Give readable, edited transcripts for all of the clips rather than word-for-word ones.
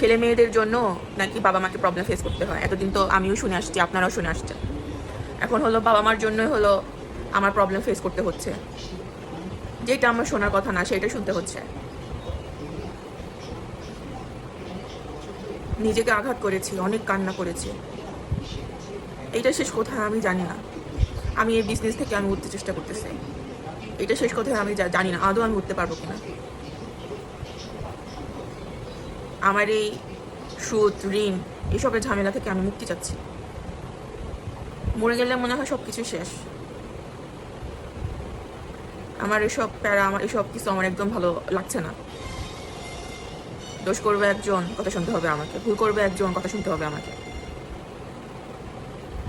ছেলে মেয়েদের জন্য নাকি বাবা মাকে প্রবলেম ফেস করতে হয়, এতদিন তো আমিও শুনে আসছি, আপনারাও শুনে আসছেন। এখন হলো বাবা মার জন্যই হলো আমার প্রবলেম ফেস করতে হচ্ছে, যেটা আমার শোনার কথা না সেটা শুনতে হচ্ছে। নিজেকে আঘাত করেছি, অনেক কান্না করেছি। এইটা শেষ কোথায় আমি জানি না। আমি এই বিজনেস থেকে আমি উঠতে চেষ্টা করতেছি, এটা শেষ কোথায় আমি জানি না আদৌ আমি উঠতে পারবো কিনা। আমার এই সুদ ঋণ এসবের ঝামেলা থেকে আমি মুক্তি চাচ্ছি। মরে গেলে মনে হয় সব কিছু শেষ। আমার এসব প্যারা, আমার এসব কিছু আমার একদম ভালো লাগছে না। দোষ করবে একজন, কথা শুনতে হবে আমাকে, ভুল করবে একজন, কথা শুনতে হবে আমাকে।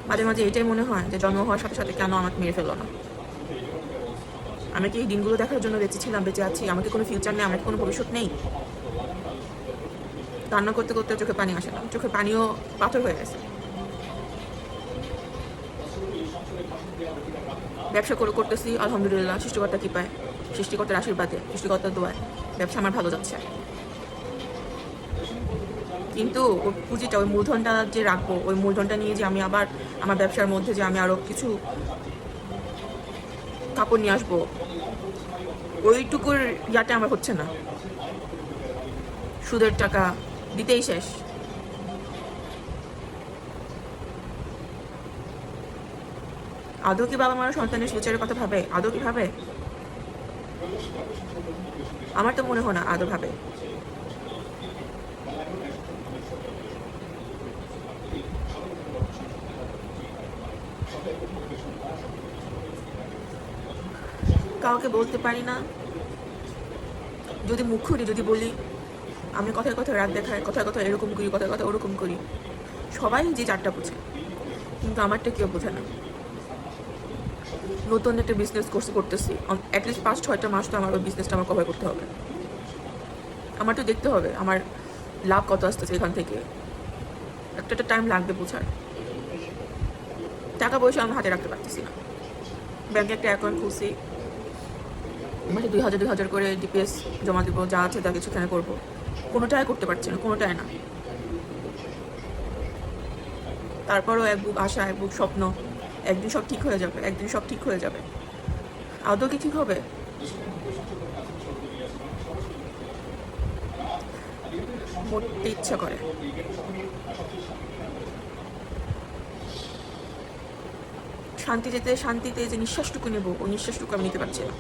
মাঝে মাঝে এটাই মনে হয় যে জন্ম হওয়ার সাথে সাথে কেন আমাকে মেরে ফেললো না। আমি কি এই দিনগুলো দেখার জন্য বেঁচেছিলাম, বেঁচে আছি? আমাকে কোনো ফিউচার নেই, আমার কোনো ভবিষ্যৎ নেই। কান্না করতে করতে চোখে পানি আসে না, চোখে পানিও পাথর হয়ে গেছে। ব্যবসা করতেছি আলহামদুলিল্লাহ, সৃষ্টিকর্তা কৃপায়, সৃষ্টিকর্তার আশীর্বাদে, সৃষ্টিকর্তার দোয়ায় ব্যবসা আমার ভালো যাচ্ছে। কিন্তু ওই পুঁজিটা, ওই মূলধনটা যে রাখবো, ওই মূলধনটা নিয়ে যে আমি আবার আমার ব্যবসার মধ্যে যে আমি আরও কিছু কাপড় নিয়ে আসবো, ওইটুকুর ইয়াটা আমার হচ্ছে না। সুদের টাকা দিতেই শেষ। আদৌ কি বাবা মারা সন্তানের ফিউচারের কথা ভাবে? আদৌ কি ভাবে? আমার তো মনে হয় না আদৌ ভাবে। কাউকে বলতে পারি না, যদি মুখ খুলি, যদি বলি আমি কথায় কথায় রাগ দেখাই, কথায় কথা এরকম করি, কথায় কথা ওরকম করি, সবাই যে চারটা বোঝে, কিন্তু আমারটা কেউ বোঝে না। নতুন একটা বিজনেস করতেছি, অ্যাটলিস্ট 5-6টা মাস তো আমার ওই বিজনেসটা আমার কভার করতে হবে। আমার তো দেখতে হবে আমার লাভ কত আসতেছে এখান থেকে। একটা টাইম লাগবে বোঝার। টাকা পয়সা আমি হাতে রাখতে পারতেছি না। ব্যাংকে একটা অ্যাকাউন্ট খুলছি, মাসে 2000 করে ডিপিএস জমা দেবো, যা আছে তা কিছু এখানে করবো, কোনোটাই করতে পারছি না, কোনোটাই না। তারপরও এক বুক আশা, এক বুক স্বপ্ন, একদিন সব ঠিক হয়ে যাবে, একদিন সব ঠিক হয়ে যাবে। আদৌ কি ঠিক হবে? মরতে ইচ্ছা করে। শান্তিতে যে নিঃশ্বাসটুকু নেবো, ওই নিঃশ্বাসটুকু আমি নিতে পারছি না।